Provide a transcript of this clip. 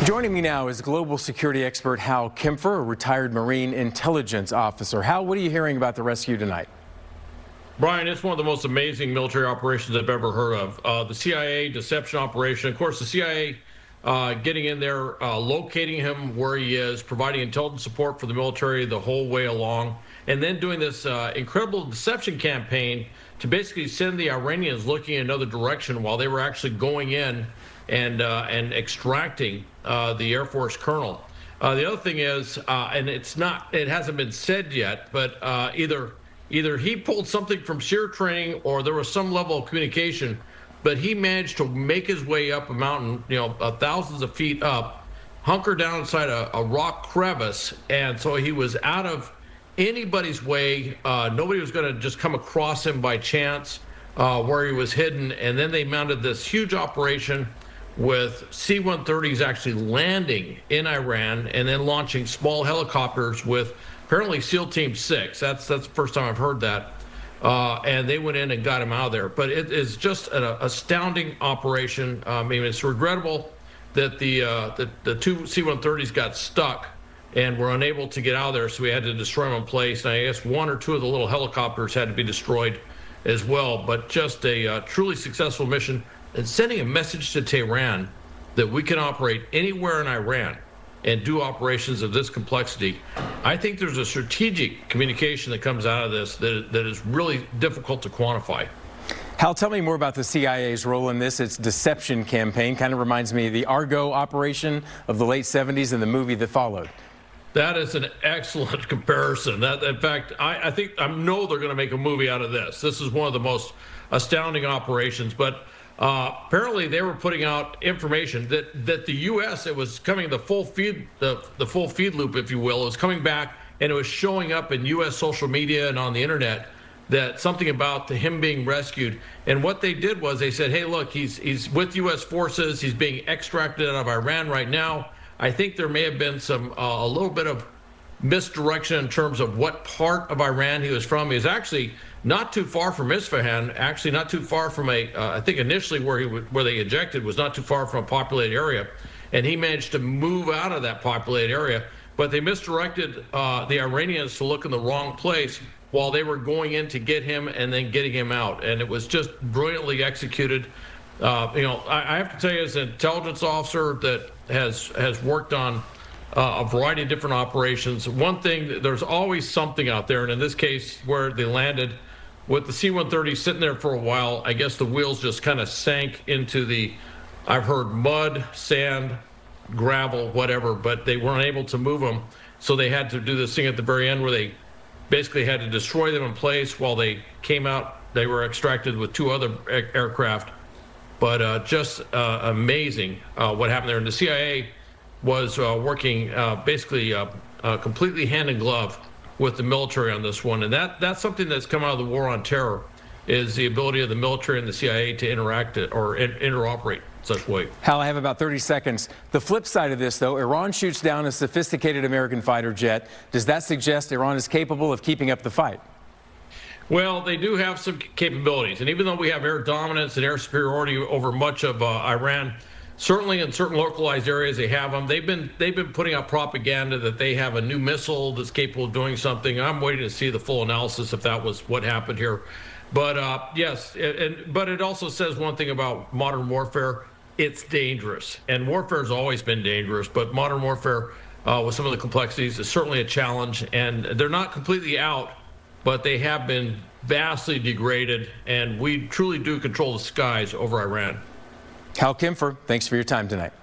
Joining me now is global security expert Hal Kempfer, a retired Marine intelligence officer. Hal, what are you hearing about the rescue tonight? Brian, it's one of the most amazing military operations I've ever heard of. The CIA deception operation, of course, the CIA getting in there, locating him where he is, providing intelligence support for the military the whole way along, and then doing this incredible deception campaign to basically send the Iranians looking in another direction while they were actually going in and extracting the Air Force colonel. The other thing is, and it hasn't been said yet, but either he pulled something from SEER training or there was some level of communication, but he managed to make his way up a mountain, thousands of feet up, hunker down inside a rock crevice, and so he was out of anybody's way. Nobody was going to just come across him by chance where he was hidden, and then they mounted this huge operation with C-130s actually landing in Iran and then launching small helicopters with apparently SEAL Team 6. That's the first time I've heard that. And they went in and got him out of there. But it is just an astounding operation. I mean, it's regrettable that the two C-130s got stuck and were unable to get out of there, so we had to destroy them in place. And I guess one or two of the little helicopters had to be destroyed as well. But just a truly successful mission, and sending a message to Tehran that we can operate anywhere in Iran and do operations of this complexity. I think there's a strategic communication that comes out of this that is really difficult to quantify. Hal, tell me more about the CIA's role in this. Its deception campaign kind of reminds me of the Argo operation of the late 70s and the movie that followed. That is an excellent comparison. In fact, I know they're going to make a movie out of this. This is one of the most astounding operations, but apparently they were putting out information that the U.S. it was coming the full feed loop, if you will, it was coming back, and it was showing up in U.S. social media and on the internet that something about him being rescued. And what they did was they said, hey, look, he's with U.S. forces, he's being extracted out of Iran right now. I think there may have been some a little bit of misdirection in terms of what part of Iran he was from. He was actually not too far from Isfahan, actually not too far from I think initially where they ejected was not too far from a populated area, and he managed to move out of that populated area, but they misdirected the Iranians to look in the wrong place while they were going in to get him and then getting him out, and it was just brilliantly executed. I have to tell you, as an intelligence officer that has worked on a variety of different operations, one thing, there's always something out there, and in this case where they landed with the C-130 sitting there for a while, I guess the wheels just kind of sank into I've heard mud, sand, gravel, whatever, but they weren't able to move them, so they had to do this thing at the very end where they basically had to destroy them in place while they came out. They were extracted with two other aircraft, but just amazing what happened there. And the CIA was working basically completely hand in glove with the military on this one, and that's something that's come out of the war on terror, is the ability of the military and the CIA to interact or interoperate in such a way. Hal, I have about 30 seconds. The flip side of this, though, Iran shoots down a sophisticated American fighter jet. Does that suggest Iran is capable of keeping up the fight? Well, they do have some capabilities, and even though we have air dominance and air superiority over much of Iran, certainly in certain localized areas they have them. They've been putting out propaganda that they have a new missile that's capable of doing something. I'm waiting to see the full analysis if that was what happened here. But yes, but it also says one thing about modern warfare: it's dangerous, and warfare has always been dangerous. But modern warfare, with some of the complexities, is certainly a challenge. And they're not completely out, but they have been vastly degraded, and we truly do control the skies over Iran. Hal Kempfer, thanks for your time tonight.